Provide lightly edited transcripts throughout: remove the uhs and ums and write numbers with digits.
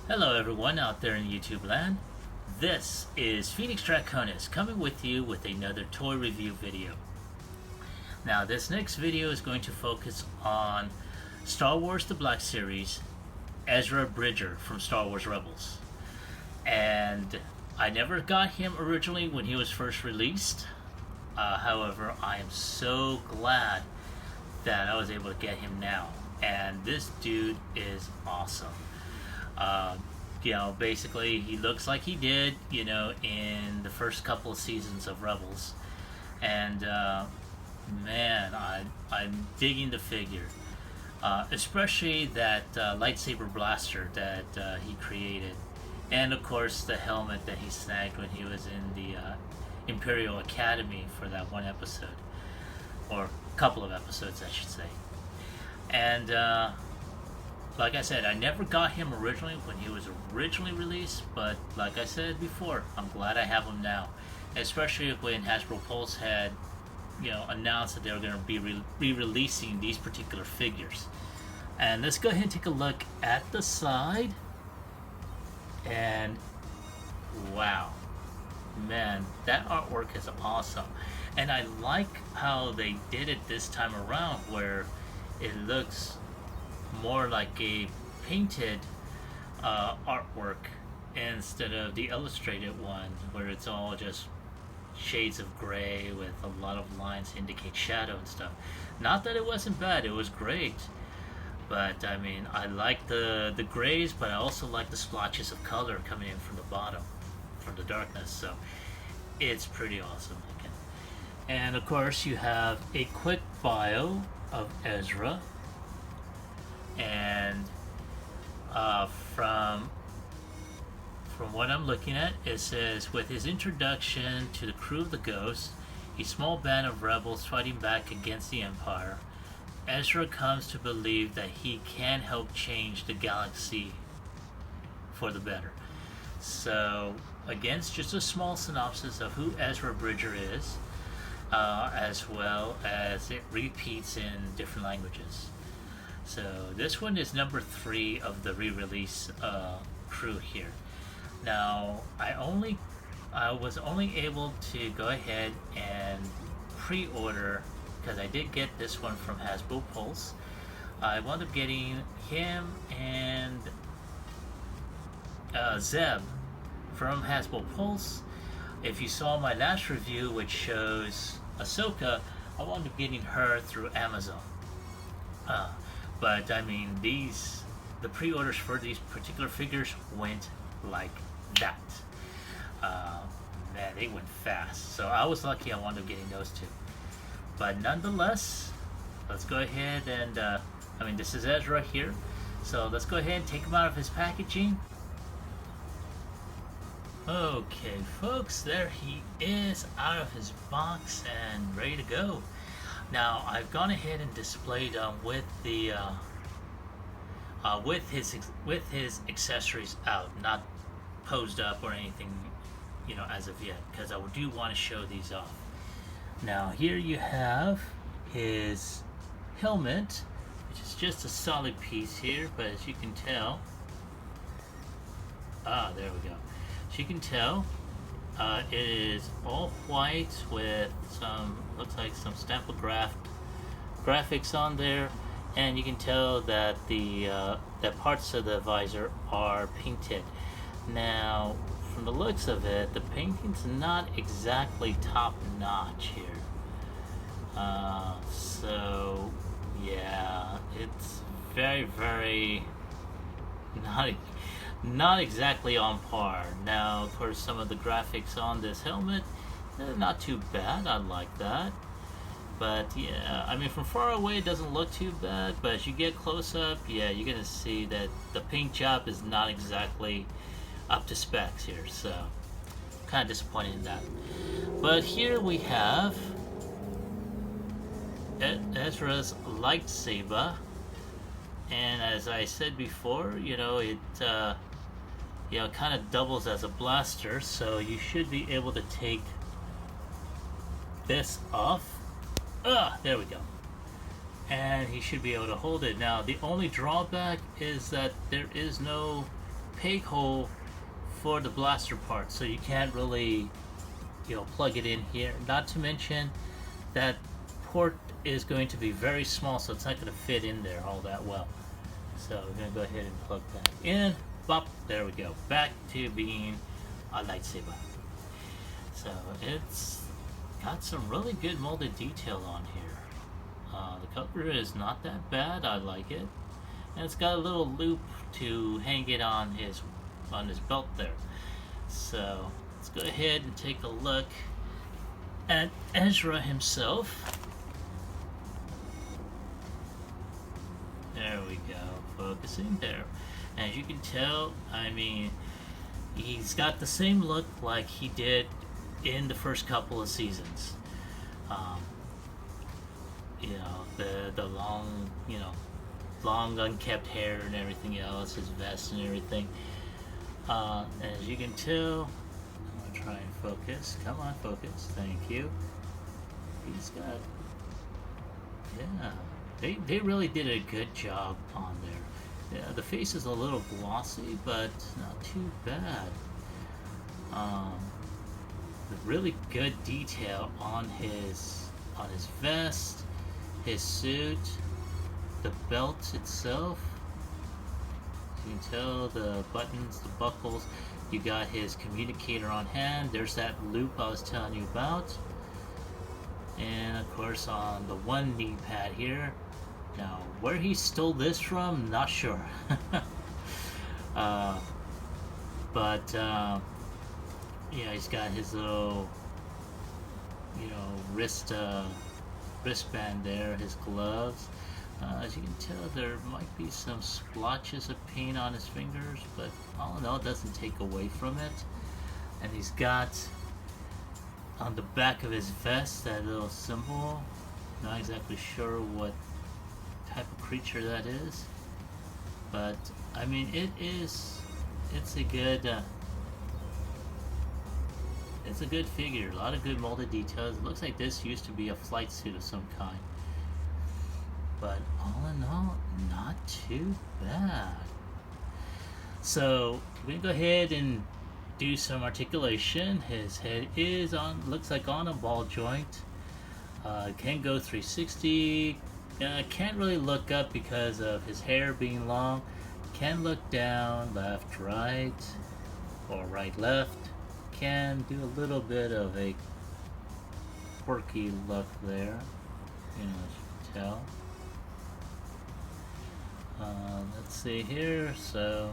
Hello everyone out there in YouTube land. This is Phoenix Draconis coming with you with another toy review video. Now this next video is going to focus on Star Wars The Black Series, Ezra Bridger from Star Wars Rebels. And I never got him originally when he was first released. However, I am so glad that I was able to get him now. And this dude is awesome. Basically he looks like he did, in the first couple of seasons of Rebels. And, man, I'm digging the figure. Especially that lightsaber blaster that he created. And, of course, the helmet that he snagged when he was in the Imperial Academy for that one episode. Or couple of episodes, I should say. And, like I said, I never got him originally when he was originally released, but like I said before, I'm glad I have him now. Especially when Hasbro Pulse had, announced that they were going to be re-releasing these particular figures. And let's go ahead and take a look at the side. And wow, man, that artwork is awesome. And I like how they did it this time around, where it looks more like a painted artwork instead of the illustrated one where it's all just shades of gray with a lot of lines to indicate shadow and stuff. Not that it wasn't bad, it was great, but I mean, I like the grays, but I also like the splotches of color coming in from the bottom, from the darkness. So it's pretty awesome looking. And of course you have a quick bio of Ezra. And from what I'm looking at, it says, with his introduction to the crew of the Ghost, a small band of rebels fighting back against the Empire, Ezra comes to believe that he can help change the galaxy for the better. So, again, it's just a small synopsis of who Ezra Bridger is, as well as it repeats in different languages. So this one is number 3 of the re-release crew here. Now I was only able to go ahead and pre-order, because I did get this one from Hasbro Pulse. I wound up getting him and Zeb from Hasbro Pulse. If you saw my last review, which shows Ahsoka, I wound up getting her through Amazon. But I mean, the pre-orders for these particular figures went like that. Man, they went fast. So I was lucky I wound up getting those two. But nonetheless, let's go ahead and, this is Ezra here. So let's go ahead and take him out of his packaging. Okay, folks, there he is out of his box and ready to go. Now I've gone ahead and displayed with the with his accessories out, not posed up or anything, as of yet, because I do want to show these off. Now here you have his helmet, which is just a solid piece here, but as you can tell, there we go. As you can tell, it is all white with looks like some Stample graphics on there, and you can tell that that parts of the visor are painted. Now, from the looks of it, the painting's not exactly top notch here. So yeah, it's very, very not exactly on par. Now, of course, some of the graphics on this helmet, they're not too bad. I like that. But yeah, from far away it doesn't look too bad, but as you get close up, yeah, you're gonna see that the paint job is not exactly up to specs here. So kind of disappointed in that. But here we have Ezra's lightsaber, and as I said before, it kind of doubles as a blaster, so you should be able to take this off. There we go. And he should be able to hold it. Now, the only drawback is that there is no peg hole for the blaster part, so you can't really, plug it in here. Not to mention that port is going to be very small, so it's not going to fit in there all that well. So we're going to go ahead and plug that in. Bop, there we go. Back to being a lightsaber. So it's got some really good molded detail on here. The cover is not that bad. I like it, and it's got a little loop to hang it on his belt there. So let's go ahead and take a look at Ezra himself. There we go, focusing there. As you can tell, I mean, he's got the same look like he did in the first couple of seasons. The long, long unkept hair and everything else, his vest and everything. As you can tell, I'm gonna try and focus. Come on, focus. Thank you. He's got, yeah. They really did a good job on there. Yeah, the face is a little glossy, but not too bad. Really good detail on his vest, his suit, the belt itself. You can tell the buttons, the buckles. You got his communicator on hand. There's that loop I was telling you about. And of course on the one knee pad here. Now, where he stole this from, not sure. Yeah, he's got his little, wristband there, his gloves. As you can tell, there might be some splotches of paint on his fingers, but all in all, it doesn't take away from it. And he's got on the back of his vest that little symbol. Not exactly sure what type of creature that is, but I mean, it's a good figure. A lot of good molded details. It looks like this used to be a flight suit of some kind, but all in all, not too bad. So we're gonna go ahead and do some articulation. His head is looks like on a ball joint. Can go 360. Can't really look up because of his hair being long. Can look down, left, right, or right, left. Can do a little bit of a quirky look there, as you can tell. Let's see here. So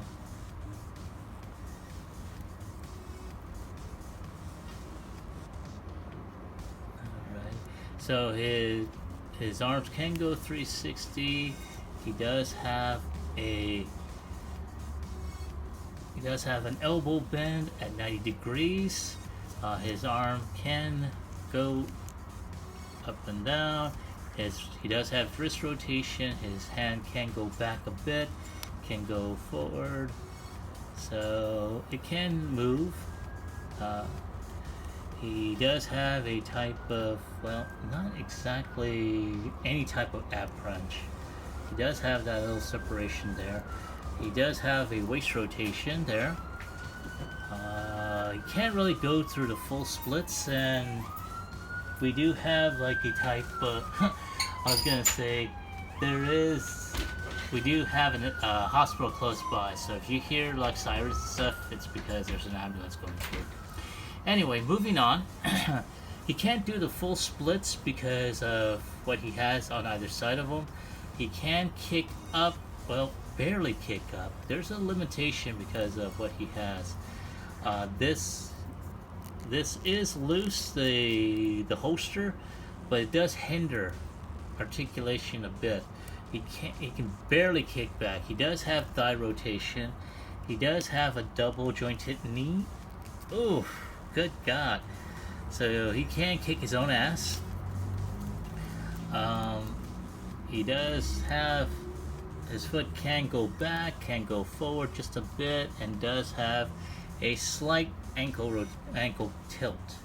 so his arms can go 360. He does have an elbow bend at 90 degrees. His arm can go up and down. He does have wrist rotation. His hand can go back a bit, can go forward, so it can move. He does have a type of, well, not exactly any type of ab crunch. He does have that little separation there. He does have a waist rotation there. He can't really go through the full splits, and we do have like a type of, I was gonna say, we do have a hospital close by, so if you hear like sirens and stuff, it's because there's an ambulance going through. Anyway, moving on. He can't do the full splits because of what he has on either side of him. He can kick up, well, barely kick up. There's a limitation because of what he has. This is loose, the holster, but it does hinder articulation a bit. He can barely kick back. He does have thigh rotation. He does have a double jointed knee. Oof. Good God. So he can kick his own ass. He does have, his foot can go back, can go forward just a bit, and does have a slight ankle tilt.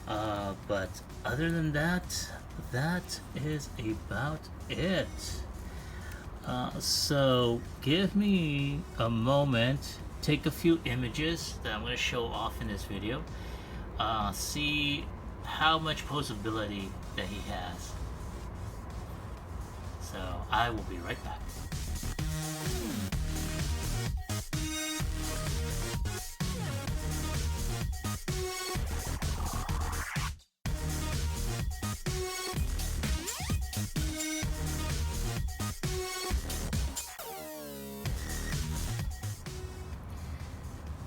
But other than that, that is about it. So give me a moment take a few images that I'm going to show off in this video. See how much posability that he has. So I will be right back.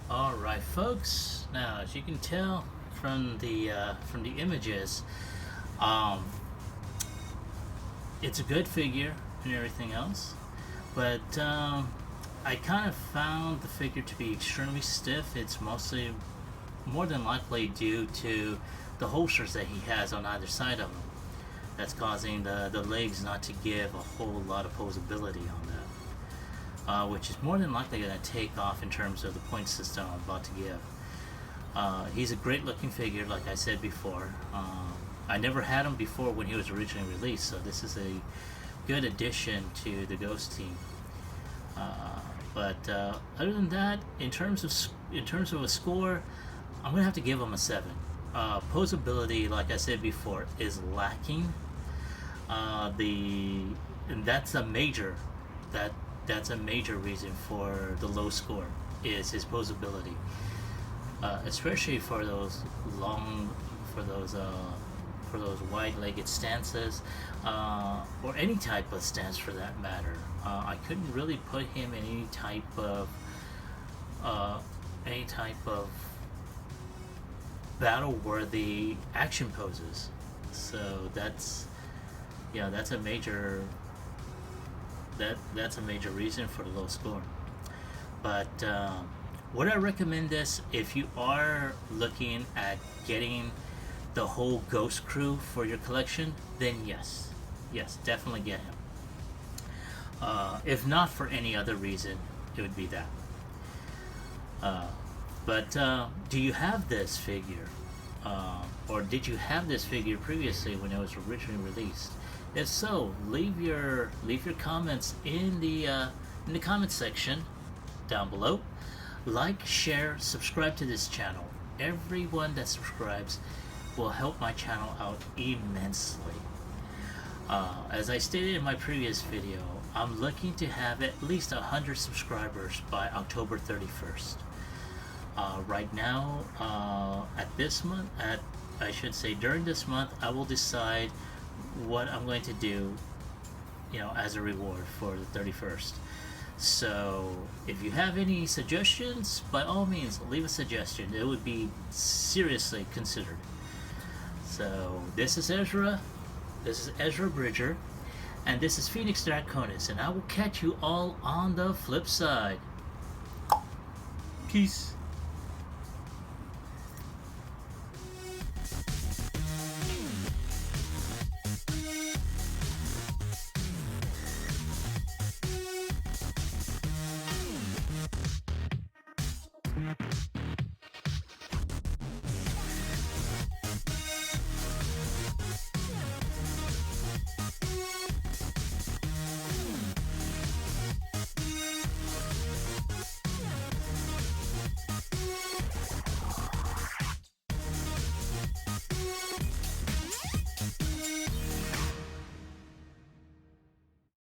Alright folks, now as you can tell from the images, it's a good figure and everything else, but I kind of found the figure to be extremely stiff. It's mostly, more than likely, due to the holsters that he has on either side of him. That's causing the legs not to give a whole lot of posability on that, which is more than likely going to take off in terms of the point system I'm about to give. He's a great looking figure, like I said before. I never had him before when he was originally released, so this is a good addition to the Ghost team. But other than that, in terms of a score, I'm gonna have to give him a 7. Posability, like I said before, is lacking. And that's a major reason for the low score, is his posability. Especially for those wide-legged stances, or any type of stance for that matter. I couldn't really put him in any type of battle-worthy action poses. So that's a major reason for the low score. But would I recommend this if you are looking at getting the whole Ghost crew for your collection? Then yes, definitely get him. If not for any other reason, it would be that. But do you have this figure, or did you have this figure previously when it was originally released? If so, leave your comments in the comment section down below. Like, share, subscribe to this channel. Everyone that subscribes will help my channel out immensely. As I stated in my previous video, I'm looking to have at least 100 subscribers by October 31st. Right now, during this month, I will decide what I'm going to do, as a reward for the 31st. So if you have any suggestions, by all means leave a suggestion. It would be seriously considered. So this is Ezra Bridger, and this is Phoenix Draconis, and I will catch you all on the flip side. Peace.